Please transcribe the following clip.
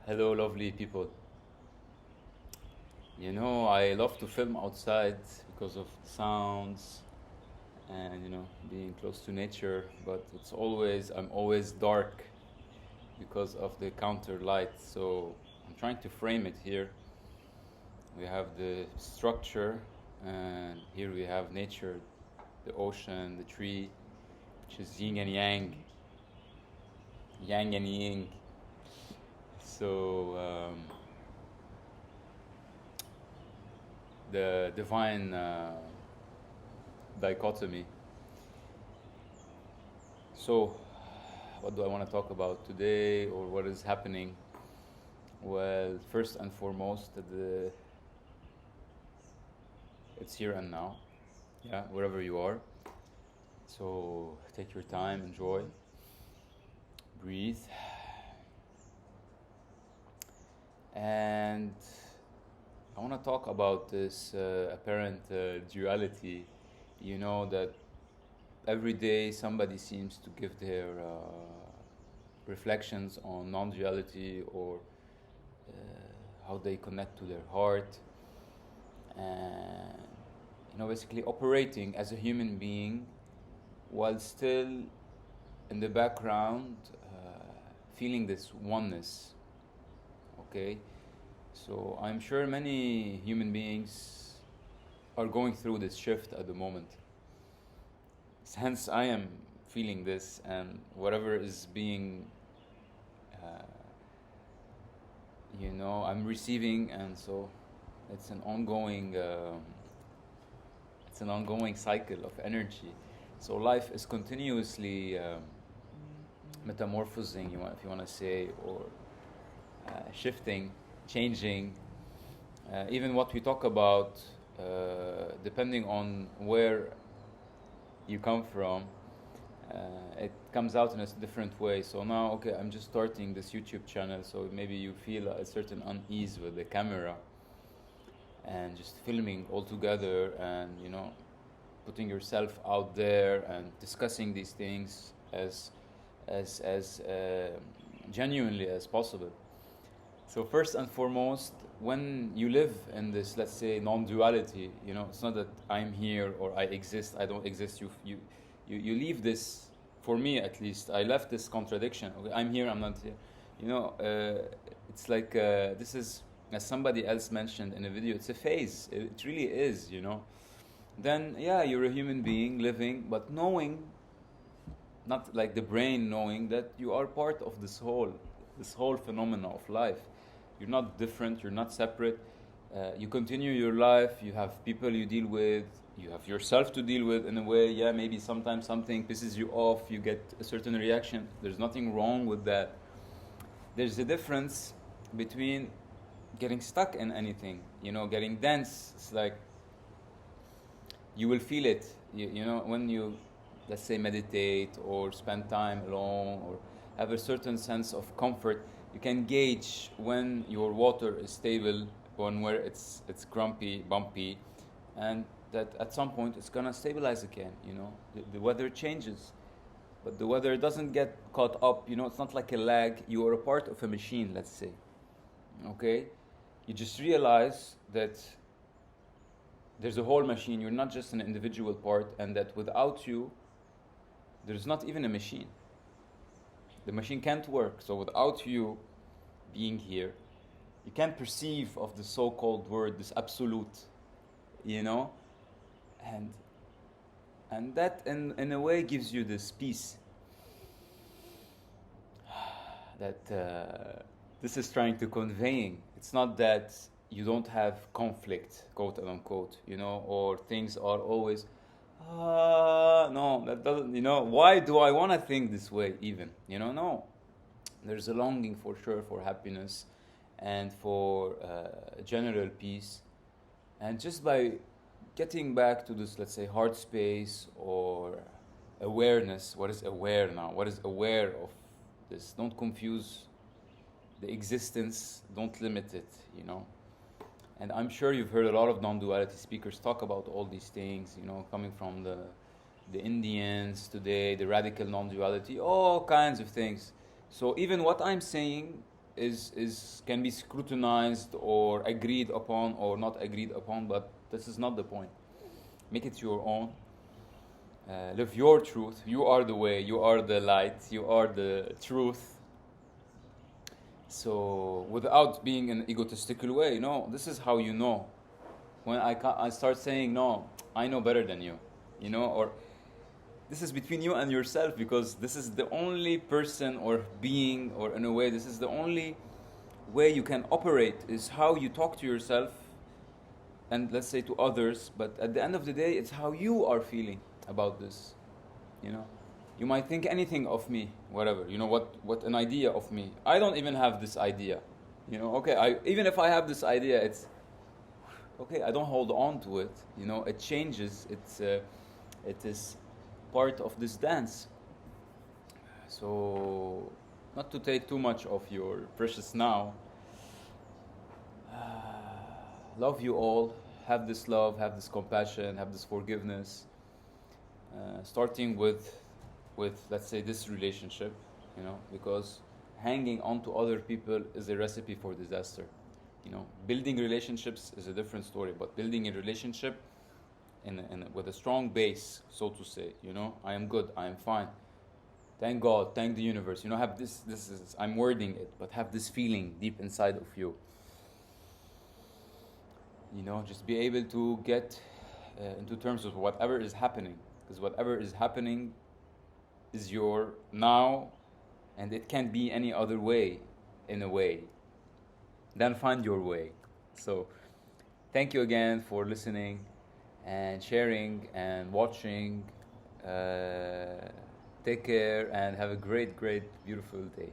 Hello, lovely people. I love to film outside because of sounds and being close to nature. But I'm always dark because of the counter light. So I'm trying to frame it here. We have the structure, and here we have nature, the ocean, the tree, which is yin and yang and yin. So the divine dichotomy. So, what do I want to talk about today, or what is happening? Well, first and foremost, it's here and now. Yeah, wherever you are. So take your time, enjoy, breathe, and I want to talk about this apparent duality. That every day somebody seems to give their reflections on non-duality, or how they connect to their heart, and basically operating as a human being while still in the background feeling this oneness. Okay, so I'm sure many human beings are going through this shift at the moment. Hence, I am feeling this, and whatever is being, I'm receiving, and so it's an ongoing, cycle of energy. So life is continuously metamorphosing, if you want to say, or shifting, changing. Even what we talk about, depending on where you come from, it comes out in a different way. So now, okay, I'm just starting this YouTube channel, so maybe you feel a certain unease with the camera and just filming all together, and putting yourself out there and discussing these things as genuinely as possible. So first and foremost, when you live in this, let's say, non-duality, it's not that I'm here or I exist, I don't exist. You leave this. For me, at least, I left this contradiction. Okay, I'm here, I'm not here. It's like this is, as somebody else mentioned in a video, it's a phase. It really is. Then yeah, you're a human being living, but knowing, not like the brain knowing that you are part of this whole phenomena of life. You're not different, you're not separate. You continue your life, you have people you deal with, you have yourself to deal with in a way. Yeah, maybe sometimes something pisses you off, you get a certain reaction. There's nothing wrong with that. There's a difference between getting stuck in anything, getting dense. It's like you will feel it, when you, let's say, meditate or spend time alone or have a certain sense of comfort. You can gauge when your water is stable, when where it's grumpy, bumpy, and that at some point it's gonna stabilize again. The weather changes, but the weather doesn't get caught up. It's not like a lag. You are a part of a machine, let's say. Okay, you just realize that there's a whole machine. You're not just an individual part, and that without you, there's not even a machine. The machine can't work. So without you being here, you can't perceive of the so-called word, this absolute, and that in a way gives you this peace that this is trying to conveying. It's not that you don't have conflict, quote unquote, or things are always no, that doesn't, why do I want to think this way even? No. There's a longing for sure for happiness and for general peace. And just by getting back to this, let's say, heart space or awareness, what is aware now? What is aware of this? Don't confuse the existence, don't limit it, And I'm sure you've heard a lot of non-duality speakers talk about all these things, coming from the Indians today, the radical non-duality, all kinds of things. So even what I'm saying is can be scrutinized or agreed upon or not agreed upon, but this is not the point. Make it your own. Live your truth. You are the way. You are the light. You are the truth. So without being in an egotistical way, this is how you know. When I start saying, no, I know better than you, or this is between you and yourself, because this is the only person or being, or in a way, this is the only way you can operate, is how you talk to yourself and let's say to others. But at the end of the day, it's how you are feeling about this. You might think anything of me, whatever, what an idea of me. I don't even have this idea. Okay, even if I have this idea, it's okay, I don't hold on to it. It changes. It is part of this dance. So, not to take too much of your precious now. Love you all. Have this love, have this compassion, have this forgiveness. Starting with let's say this relationship, because hanging on to other people is a recipe for disaster. Building relationships is a different story, but building a relationship with a strong base, so to say, I am good, I am fine. Thank God, thank the universe. Have this is, I'm wording it, but have this feeling deep inside of you. Just be able to get into terms with whatever is happening, because whatever is happening is your now, and it can't be any other way, in a way. Then find your way. So, thank you again for listening and sharing and watching. Take care and have a great, great, beautiful day.